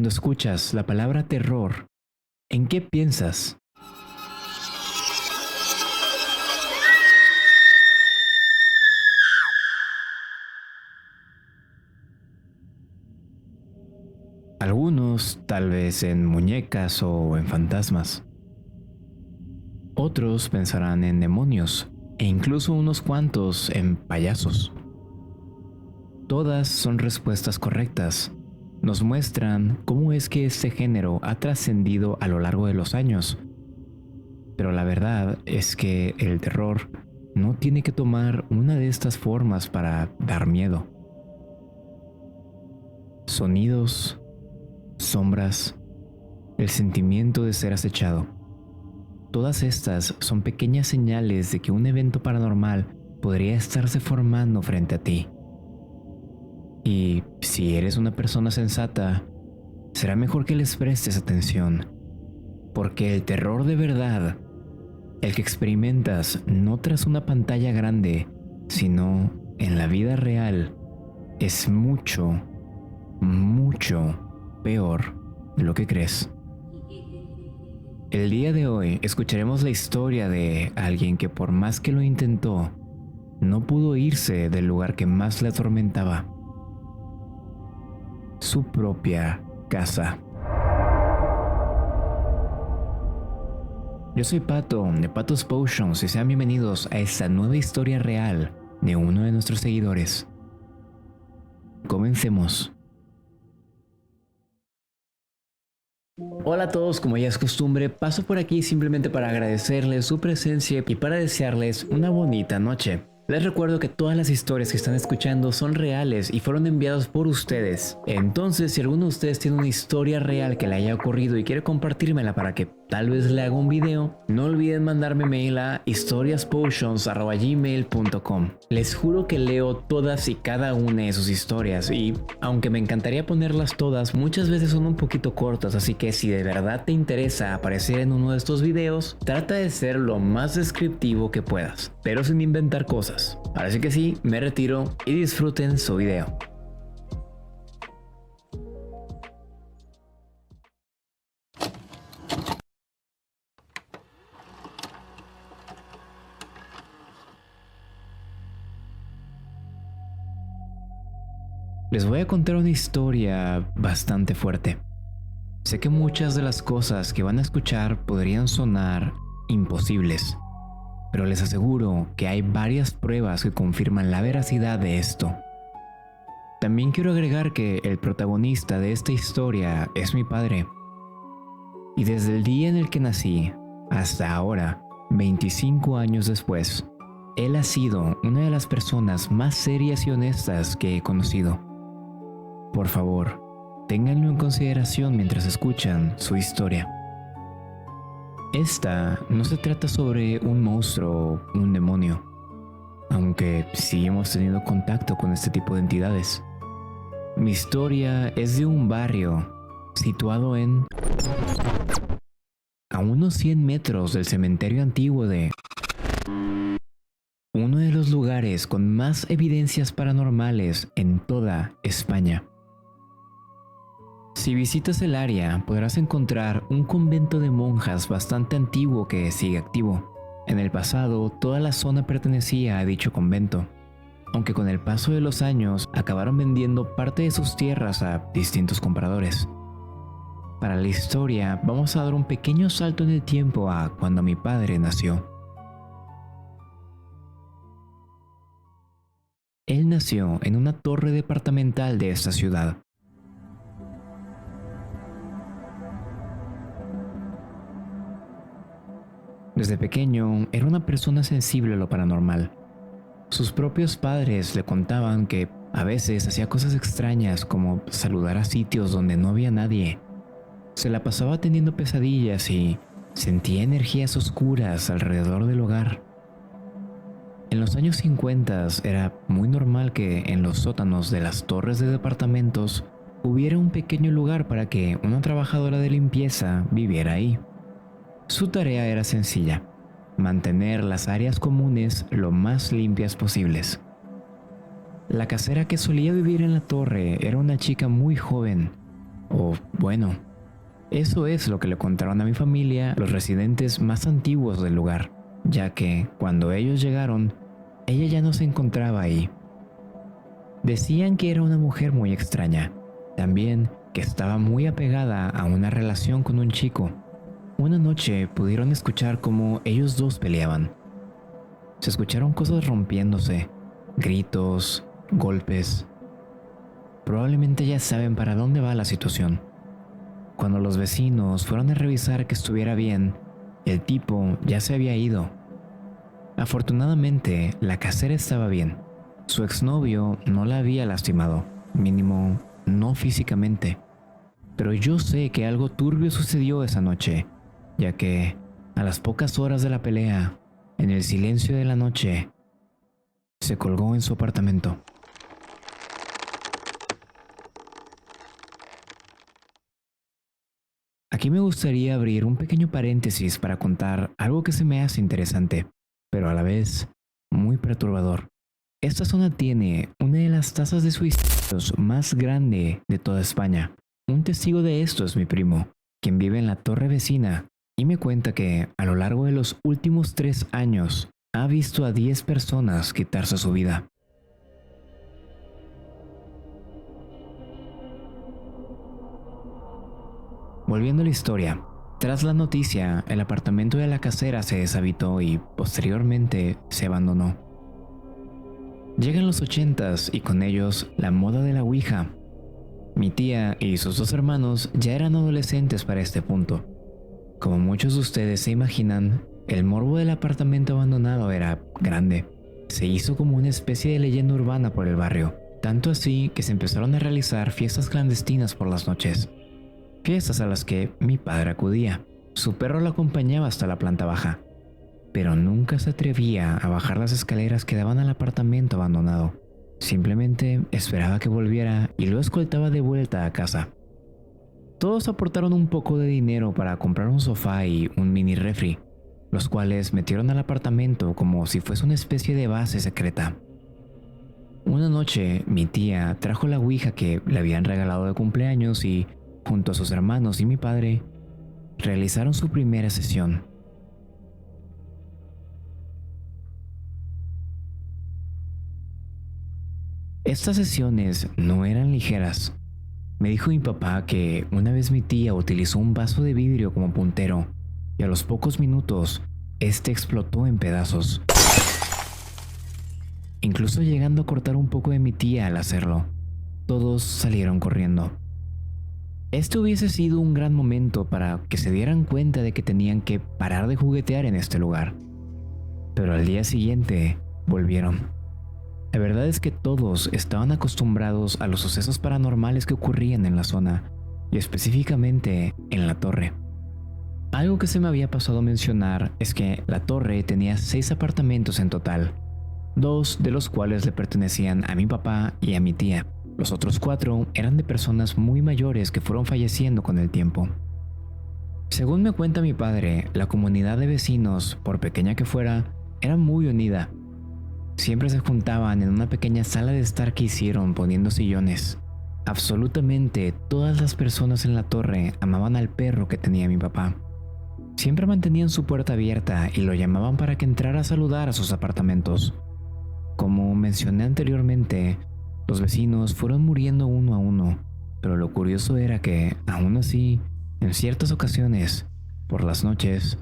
Cuando escuchas la palabra terror, ¿en qué piensas? Algunos tal vez en muñecas o en fantasmas. Otros pensarán en demonios e incluso unos cuantos en payasos. Todas son respuestas correctas. Nos muestran cómo es que este género ha trascendido a lo largo de los años. Pero la verdad es que el terror no tiene que tomar una de estas formas para dar miedo. Sonidos, sombras, el sentimiento de ser acechado. Todas estas son pequeñas señales de que un evento paranormal podría estarse formando frente a ti. Y si eres una persona sensata, será mejor que les prestes atención, porque el terror de verdad, el que experimentas no tras una pantalla grande, sino en la vida real, es mucho, mucho peor de lo que crees. El día de hoy escucharemos la historia de alguien que por más que lo intentó, no pudo irse del lugar que más le atormentaba: su propia casa. Yo soy Pato, de Patos Potions, y sean bienvenidos a esta nueva historia real de uno de nuestros seguidores. Comencemos. Hola a todos, como ya es costumbre, paso por aquí simplemente para agradecerles su presencia y para desearles una bonita noche. Les recuerdo que todas las historias que están escuchando son reales y fueron enviadas por ustedes. Entonces, si alguno de ustedes tiene una historia real que le haya ocurrido y quiere compartírmela para que tal vez le haga un video, no olviden mandarme mail a historiaspotions@gmail.com. Les juro que leo todas y cada una de sus historias y, aunque me encantaría ponerlas todas, muchas veces son un poquito cortas, así que si de verdad te interesa aparecer en uno de estos videos, trata de ser lo más descriptivo que puedas, pero sin inventar cosas. Ahora sí que sí, me retiro y disfruten su video. Les voy a contar una historia bastante fuerte. Sé que muchas de las cosas que van a escuchar podrían sonar imposibles, pero les aseguro que hay varias pruebas que confirman la veracidad de esto. También quiero agregar que el protagonista de esta historia es mi padre. Y desde el día en el que nací hasta ahora, 25 años después, él ha sido una de las personas más serias y honestas que he conocido. Por favor, ténganlo en consideración mientras escuchan su historia. Esta no se trata sobre un monstruo o un demonio, aunque sí hemos tenido contacto con este tipo de entidades. Mi historia es de un barrio situado a unos 100 metros del cementerio antiguo de uno de los lugares con más evidencias paranormales en toda España. Si visitas el área, podrás encontrar un convento de monjas bastante antiguo que sigue activo. En el pasado, toda la zona pertenecía a dicho convento, aunque con el paso de los años acabaron vendiendo parte de sus tierras a distintos compradores. Para la historia, vamos a dar un pequeño salto en el tiempo a cuando mi padre nació. Él nació en una torre departamental de esta ciudad. Desde pequeño era una persona sensible a lo paranormal. Sus propios padres le contaban que a veces hacía cosas extrañas como saludar a sitios donde no había nadie. Se la pasaba teniendo pesadillas y sentía energías oscuras alrededor del hogar. En los años 50 era muy normal que en los sótanos de las torres de departamentos hubiera un pequeño lugar para que una trabajadora de limpieza viviera ahí. Su tarea era sencilla: mantener las áreas comunes lo más limpias posibles. La casera que solía vivir en la torre era una chica muy joven, O bueno, eso es lo que le contaron a mi familia los residentes más antiguos del lugar, ya que cuando ellos llegaron, ella ya no se encontraba ahí. Decían que era una mujer muy extraña, también que estaba muy apegada a una relación con un chico. Una noche pudieron escuchar cómo ellos dos peleaban. Se escucharon cosas rompiéndose, gritos, golpes. Probablemente ya saben para dónde va la situación. Cuando los vecinos fueron a revisar que estuviera bien, el tipo ya se había ido. Afortunadamente, la casera estaba bien. Su exnovio no la había lastimado, mínimo no físicamente. Pero yo sé que algo turbio sucedió esa noche, ya que a las pocas horas de la pelea, en el silencio de la noche, se colgó en su apartamento. Aquí me gustaría abrir un pequeño paréntesis para contar algo que se me hace interesante, pero a la vez muy perturbador. Esta zona tiene una de las tasas de suicidios más grande de toda España. Un testigo de esto es mi primo, quien vive en la torre vecina, y me cuenta que a lo largo de los últimos 3 años ha visto a 10 personas quitarse su vida. Volviendo a la historia, tras la noticia, el apartamento de la casera se deshabitó y posteriormente se abandonó. Llegan los 80s y con ellos la moda de la Ouija. Mi tía y sus 2 hermanos ya eran adolescentes para este punto. Como muchos de ustedes se imaginan, el morbo del apartamento abandonado era grande. Se hizo como una especie de leyenda urbana por el barrio, tanto así que se empezaron a realizar fiestas clandestinas por las noches. Fiestas a las que mi padre acudía. Su perro lo acompañaba hasta la planta baja, pero nunca se atrevía a bajar las escaleras que daban al apartamento abandonado. Simplemente esperaba que volviera y lo escoltaba de vuelta a casa. Todos aportaron un poco de dinero para comprar un sofá y un mini refri, los cuales metieron al apartamento como si fuese una especie de base secreta. Una noche, mi tía trajo la ouija que le habían regalado de cumpleaños y, junto a sus hermanos y mi padre, realizaron su primera sesión. Estas sesiones no eran ligeras. Me dijo mi papá que una vez mi tía utilizó un vaso de vidrio como puntero y a los pocos minutos, este explotó en pedazos, incluso llegando a cortar un poco de mi tía al hacerlo. Todos salieron corriendo. Este hubiese sido un gran momento para que se dieran cuenta de que tenían que parar de juguetear en este lugar. Pero al día siguiente, volvieron. La verdad es que todos estaban acostumbrados a los sucesos paranormales que ocurrían en la zona, y específicamente en la torre. Algo que se me había pasado a mencionar es que la torre tenía 6 apartamentos en total, 2 de los cuales le pertenecían a mi papá y a mi tía. Los otros 4 eran de personas muy mayores que fueron falleciendo con el tiempo. Según me cuenta mi padre, la comunidad de vecinos, por pequeña que fuera, era muy unida. Siempre se juntaban en una pequeña sala de estar que hicieron poniendo sillones. Absolutamente todas las personas en la torre amaban al perro que tenía mi papá. Siempre mantenían su puerta abierta y lo llamaban para que entrara a saludar a sus apartamentos. Como mencioné anteriormente, los vecinos fueron muriendo uno a uno, pero lo curioso era que, aún así, en ciertas ocasiones, por las noches,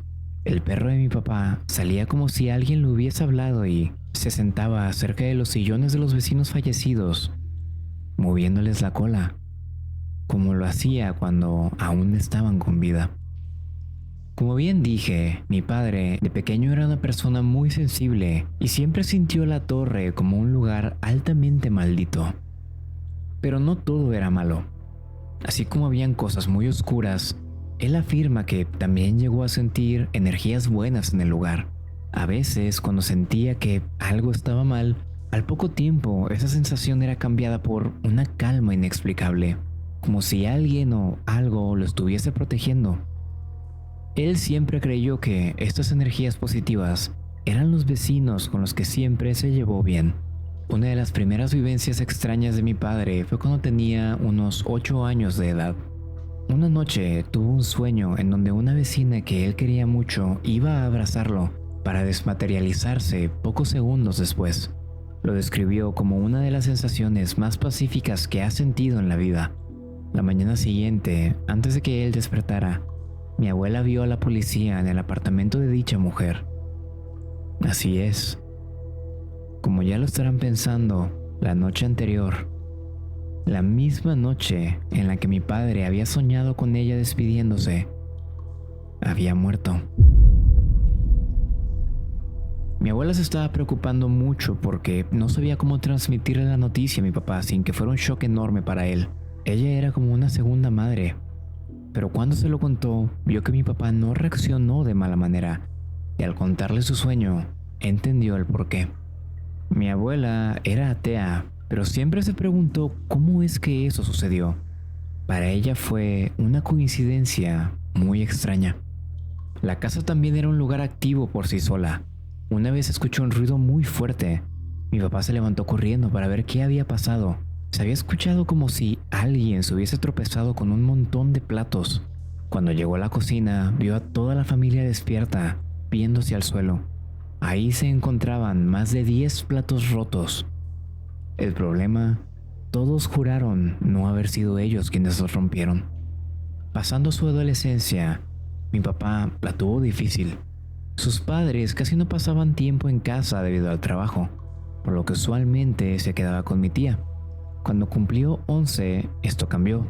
el perro de mi papá salía como si alguien le hubiese hablado y se sentaba cerca de los sillones de los vecinos fallecidos, moviéndoles la cola, como lo hacía cuando aún estaban con vida. Como bien dije, mi padre de pequeño era una persona muy sensible y siempre sintió la torre como un lugar altamente maldito. Pero no todo era malo. Así como habían cosas muy oscuras, él afirma que también llegó a sentir energías buenas en el lugar. A veces, cuando sentía que algo estaba mal, al poco tiempo esa sensación era cambiada por una calma inexplicable, como si alguien o algo lo estuviese protegiendo. Él siempre creyó que estas energías positivas eran los vecinos con los que siempre se llevó bien. Una de las primeras vivencias extrañas de mi padre fue cuando tenía unos 8 años de edad. Una noche tuvo un sueño en donde una vecina que él quería mucho iba a abrazarlo para desmaterializarse pocos segundos después. Lo describió como una de las sensaciones más pacíficas que ha sentido en la vida. La mañana siguiente, antes de que él despertara, mi abuela vio a la policía en el apartamento de dicha mujer. Así es. Como ya lo estarán pensando, la noche anterior, la misma noche en la que mi padre había soñado con ella despidiéndose, había muerto. Mi abuela se estaba preocupando mucho porque no sabía cómo transmitirle la noticia a mi papá sin que fuera un shock enorme para él. Ella era como una segunda madre, pero cuando se lo contó, vio que mi papá no reaccionó de mala manera y al contarle su sueño, entendió el porqué. Mi abuela era atea, pero siempre se preguntó cómo es que eso sucedió. Para ella fue una coincidencia muy extraña. La casa también era un lugar activo por sí sola. Una vez escuchó un ruido muy fuerte. Mi papá se levantó corriendo para ver qué había pasado. Se había escuchado como si alguien se hubiese tropezado con un montón de platos. Cuando llegó a la cocina, vio a toda la familia despierta, viéndose al suelo. Ahí se encontraban más de 10 platos rotos. El problema, todos juraron no haber sido ellos quienes los rompieron. Pasando su adolescencia, mi papá la tuvo difícil. Sus padres casi no pasaban tiempo en casa debido al trabajo, por lo que usualmente se quedaba con mi tía. Cuando cumplió 11, esto cambió.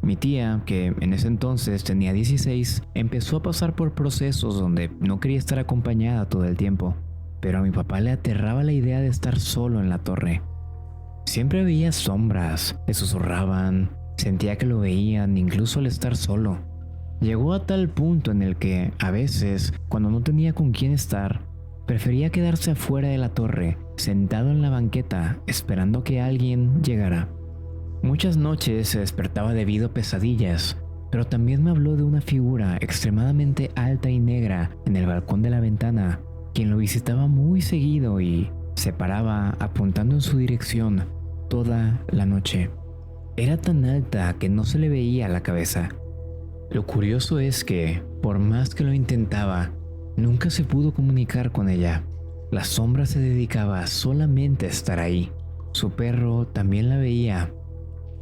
Mi tía, que en ese entonces tenía 16, empezó a pasar por procesos donde no quería estar acompañada todo el tiempo, pero a mi papá le aterraba la idea de estar solo en la torre. Siempre veía sombras, le susurraban, sentía que lo veían incluso al estar solo. Llegó a tal punto en el que, a veces, cuando no tenía con quién estar, prefería quedarse afuera de la torre, sentado en la banqueta, esperando que alguien llegara. Muchas noches se despertaba debido a pesadillas, pero también me habló de una figura extremadamente alta y negra en el balcón de la ventana, quien lo visitaba muy seguido y se paraba apuntando en su dirección toda la noche. Era tan alta que no se le veía la cabeza. Lo curioso es que, por más que lo intentaba, nunca se pudo comunicar con ella. La sombra se dedicaba solamente a estar ahí. Su perro también la veía.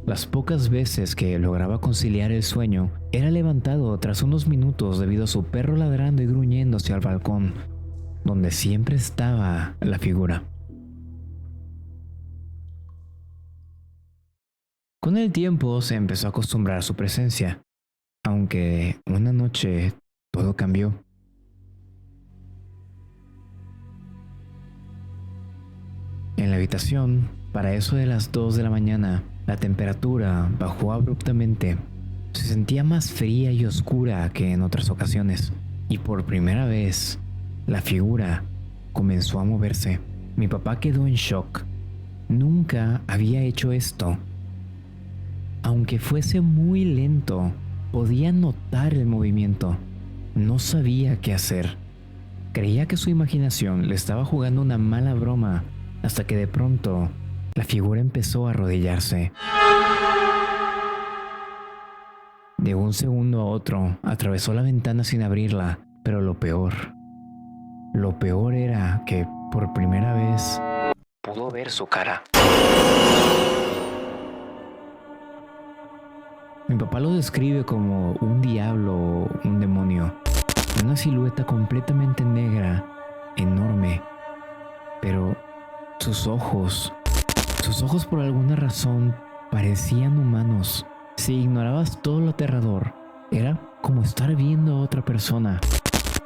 Las pocas veces que lograba conciliar el sueño, era levantado tras unos minutos debido a su perro ladrando y gruñendo hacia el balcón, donde siempre estaba la figura. Con el tiempo se empezó a acostumbrar a su presencia, aunque una noche todo cambió. En la habitación, para eso de las 2 de la mañana, la temperatura bajó abruptamente. Se sentía más fría y oscura que en otras ocasiones, y por primera vez, la figura comenzó a moverse. Mi papá quedó en shock. Nunca había hecho esto. Aunque fuese muy lento, podía notar el movimiento. No sabía qué hacer. Creía que su imaginación le estaba jugando una mala broma, hasta que de pronto la figura empezó a arrodillarse. De un segundo a otro, atravesó la ventana sin abrirla, pero lo peor era que por primera vez pudo ver su cara. Mi papá lo describe como un diablo o un demonio, una silueta completamente negra, enorme, pero sus ojos por alguna razón parecían humanos. Si ignorabas todo lo aterrador, era como estar viendo a otra persona.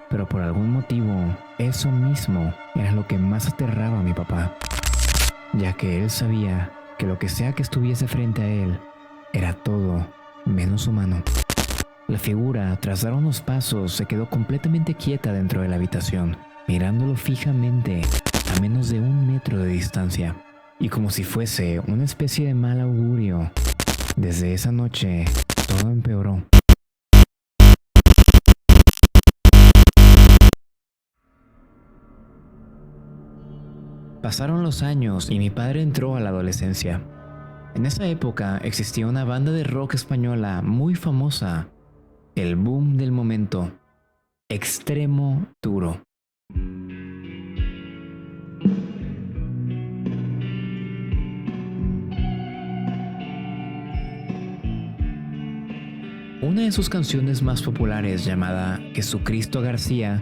Pero por algún motivo, eso mismo era lo que más aterraba a mi papá, ya que él sabía que lo que sea que estuviese frente a él era todo menos humano. La figura, tras dar unos pasos, se quedó completamente quieta dentro de la habitación, mirándolo fijamente a menos de 1 metro de distancia. Y como si fuese una especie de mal augurio, desde esa noche todo empeoró. Pasaron los años y mi padre entró a la adolescencia. En esa época existía una banda de rock española muy famosa, el boom del momento, Extremo Duro. Una de sus canciones más populares, llamada Jesucristo García,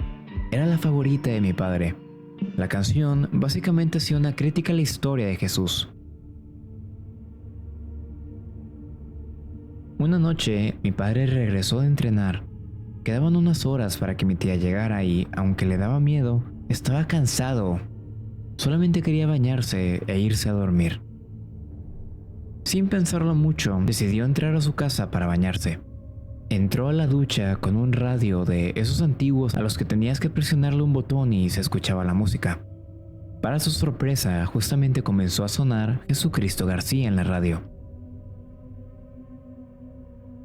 era la favorita de mi padre. La canción básicamente hacía una crítica a la historia de Jesús. Una noche, mi padre regresó de entrenar. Quedaban unas horas para que mi tía llegara y, aunque le daba miedo, estaba cansado. Solamente quería bañarse e irse a dormir. Sin pensarlo mucho, decidió entrar a su casa para bañarse. Entró a la ducha con un radio de esos antiguos a los que tenías que presionarle un botón y se escuchaba la música. Para su sorpresa, justamente comenzó a sonar Jesucristo García en la radio.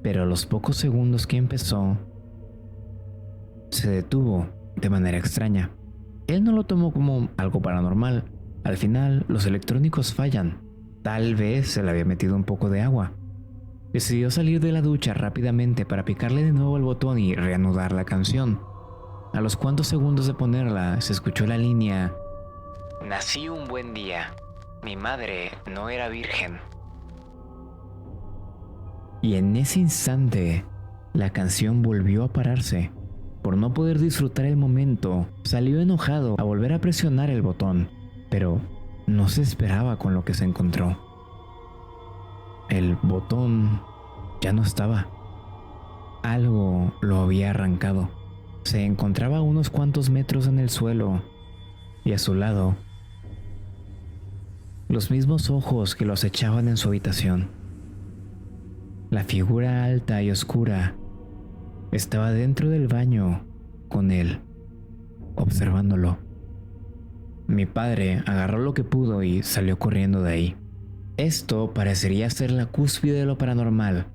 Pero a los pocos segundos que empezó, se detuvo de manera extraña. Él no lo tomó como algo paranormal. Al final, los electrónicos fallan. Tal vez se le había metido un poco de agua. Decidió salir de la ducha rápidamente para picarle de nuevo al botón y reanudar la canción. A los cuantos segundos de ponerla, se escuchó la línea: nací un buen día, mi madre no era virgen. Y en ese instante, la canción volvió a pararse. Por no poder disfrutar el momento, salió enojado a volver a presionar el botón, pero no se esperaba con lo que se encontró. El botón ya no estaba. Algo lo había arrancado. Se encontraba a unos cuantos metros en el suelo y a su lado, los mismos ojos que lo acechaban en su habitación. La figura alta y oscura estaba dentro del baño con él, observándolo. Mi padre agarró lo que pudo y salió corriendo de ahí. Esto parecería ser la cúspide de lo paranormal.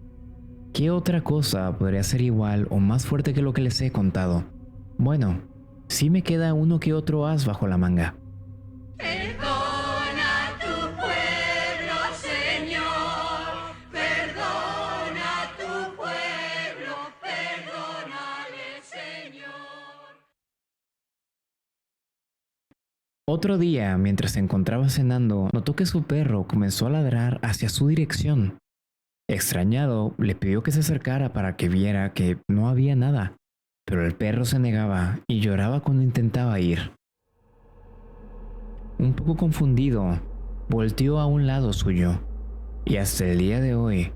¿Qué otra cosa podría ser igual o más fuerte que lo que les he contado? Bueno, sí me queda uno que otro as bajo la manga. Perdona a tu pueblo, Señor. Perdona a tu pueblo. Perdónale, Señor. Otro día, mientras se encontraba cenando, notó que su perro comenzó a ladrar hacia su dirección. Extrañado, le pidió que se acercara para que viera que no había nada, pero el perro se negaba y lloraba cuando intentaba ir. Un poco confundido, volteó a un lado suyo, y hasta el día de hoy,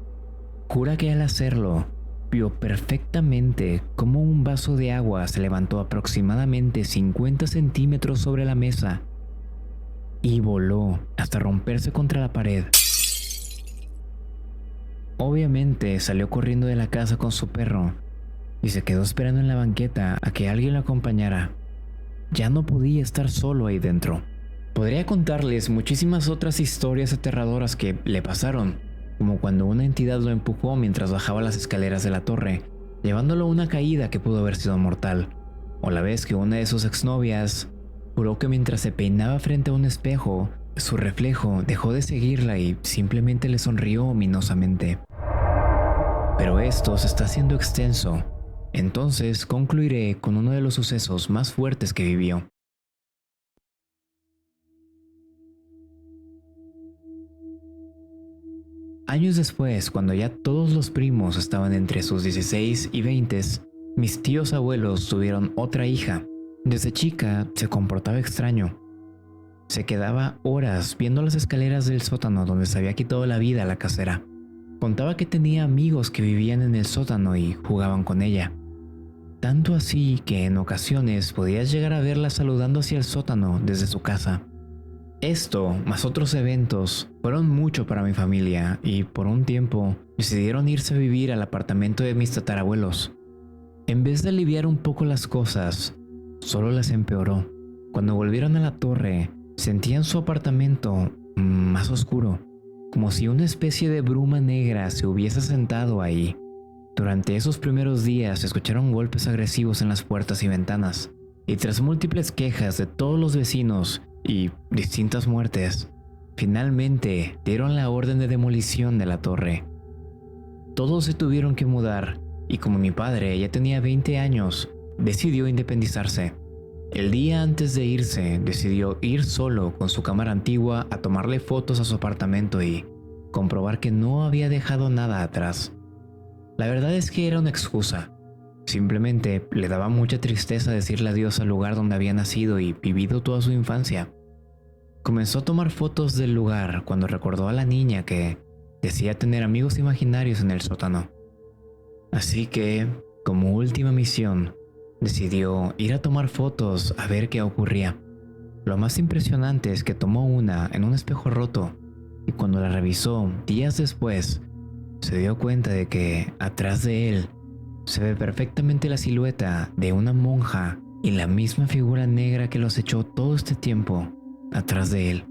jura que al hacerlo, vio perfectamente cómo un vaso de agua se levantó aproximadamente 50 centímetros sobre la mesa y voló hasta romperse contra la pared. Obviamente salió corriendo de la casa con su perro y se quedó esperando en la banqueta a que alguien lo acompañara. Ya no podía estar solo ahí dentro. Podría contarles muchísimas otras historias aterradoras que le pasaron, como cuando una entidad lo empujó mientras bajaba las escaleras de la torre, llevándolo a una caída que pudo haber sido mortal, o la vez que una de sus exnovias juró que mientras se peinaba frente a un espejo, su reflejo dejó de seguirla y simplemente le sonrió ominosamente. Pero esto se está haciendo extenso, entonces concluiré con uno de los sucesos más fuertes que vivió. Años después, cuando ya todos los primos estaban entre sus 16 y 20, mis tíos abuelos tuvieron otra hija. Desde chica se comportaba extraño. Se quedaba horas viendo las escaleras del sótano donde se había quitado la vida a la casera. Contaba que tenía amigos que vivían en el sótano y jugaban con ella. Tanto así que en ocasiones podías llegar a verla saludando hacia el sótano desde su casa. Esto, más otros eventos, fueron mucho para mi familia y por un tiempo decidieron irse a vivir al apartamento de mis tatarabuelos. En vez de aliviar un poco las cosas, solo las empeoró. Cuando volvieron a la torre, sentían su apartamento más oscuro, como si una especie de bruma negra se hubiese sentado ahí. Durante esos primeros días se escucharon golpes agresivos en las puertas y ventanas, y tras múltiples quejas de todos los vecinos y distintas muertes, Finalmente dieron la orden de demolición de la torre. Todos se tuvieron que mudar y como mi padre ya tenía 20 años, decidió independizarse. El día antes de irse, decidió ir solo con su cámara antigua a tomarle fotos a su apartamento y comprobar que no había dejado nada atrás. La verdad es que era una excusa. Simplemente le daba mucha tristeza decirle adiós al lugar donde había nacido y vivido toda su infancia. Comenzó a tomar fotos del lugar cuando recordó a la niña que decía tener amigos imaginarios en el sótano. Así que, como última misión, decidió ir a tomar fotos a ver qué ocurría. Lo más impresionante es que tomó una en un espejo roto y cuando la revisó días después, se dio cuenta de que atrás de él se ve perfectamente la silueta de una monja y la misma figura negra que lo acechó todo este tiempo atrás de él.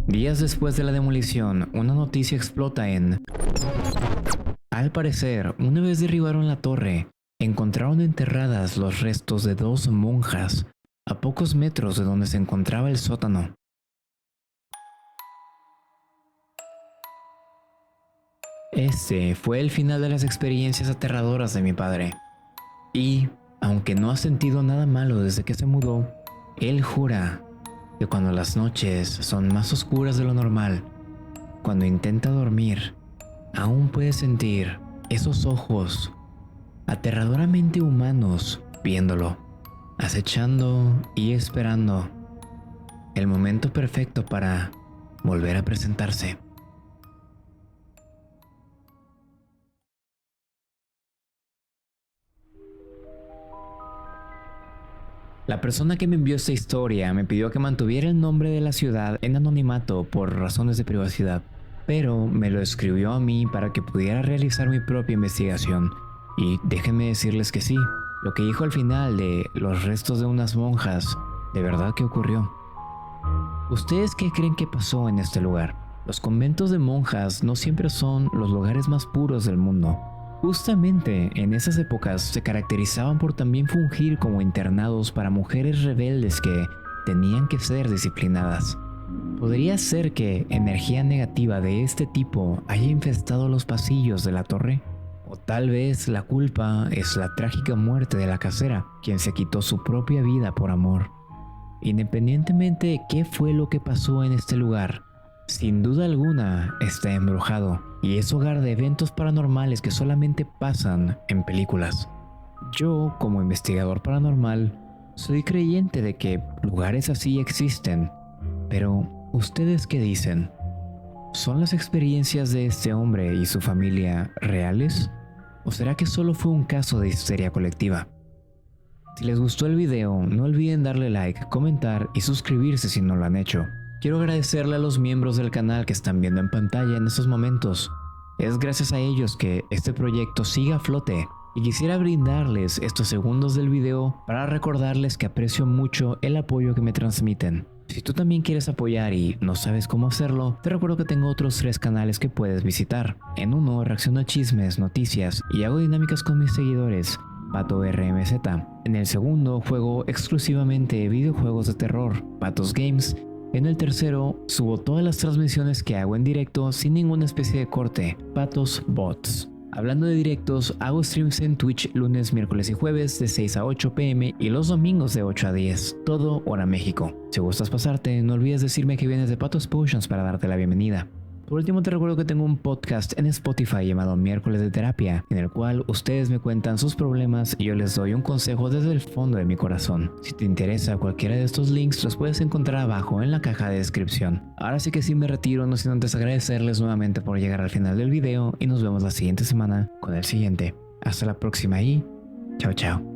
Días después de la demolición, una noticia explota en... Al parecer, una vez derribaron la torre, encontraron enterradas los restos de 2 monjas a pocos metros de donde se encontraba el sótano. Este fue el final de las experiencias aterradoras de mi padre. Y, aunque no ha sentido nada malo desde que se mudó, él jura que cuando las noches son más oscuras de lo normal, cuando intenta dormir, aún puede sentir esos ojos aterradoramente humanos viéndolo, acechando y esperando el momento perfecto para volver a presentarse. La persona que me envió esta historia me pidió que mantuviera el nombre de la ciudad en anonimato por razones de privacidad, pero me lo escribió a mí para que pudiera realizar mi propia investigación. Y déjenme decirles que sí, lo que dijo al final de los restos de unas monjas, de verdad que ocurrió. ¿Ustedes qué creen que pasó en este lugar? Los conventos de monjas no siempre son los lugares más puros del mundo. Justamente en esas épocas se caracterizaban por también fungir como internados para mujeres rebeldes que tenían que ser disciplinadas. ¿Podría ser que energía negativa de este tipo haya infestado los pasillos de la torre? O tal vez la culpa es la trágica muerte de la casera, quien se quitó su propia vida por amor. Independientemente de qué fue lo que pasó en este lugar, sin duda alguna está embrujado y es hogar de eventos paranormales que solamente pasan en películas. Yo, como investigador paranormal, soy creyente de que lugares así existen, pero ¿ustedes qué dicen? ¿Son las experiencias de este hombre y su familia reales? ¿O será que solo fue un caso de histeria colectiva? Si les gustó el video, no olviden darle like, comentar y suscribirse si no lo han hecho. Quiero agradecerle a los miembros del canal que están viendo en pantalla en estos momentos. Es gracias a ellos que este proyecto sigue a flote y quisiera brindarles estos segundos del video para recordarles que aprecio mucho el apoyo que me transmiten. Si tú también quieres apoyar y no sabes cómo hacerlo, te recuerdo que tengo otros 3 canales que puedes visitar. En uno reacciono a chismes, noticias y hago dinámicas con mis seguidores, Pato RMZ. En el segundo juego exclusivamente videojuegos de terror, Patos Games. En el tercero subo todas las transmisiones que hago en directo sin ninguna especie de corte, Patos Bots. Hablando de directos, hago streams en Twitch lunes, miércoles y jueves de 6 a 8 pm y los domingos de 8 a 10, todo hora México. Si gustas pasarte, no olvides decirme que vienes de Patos Potions para darte la bienvenida. Por último, te recuerdo que tengo un podcast en Spotify llamado Miércoles de Terapia, en el cual ustedes me cuentan sus problemas y yo les doy un consejo desde el fondo de mi corazón. Si te interesa cualquiera de estos links, los puedes encontrar abajo en la caja de descripción. Ahora sí que sí me retiro, no sin antes agradecerles nuevamente por llegar al final del video y nos vemos la siguiente semana con el siguiente. Hasta la próxima y chao chao.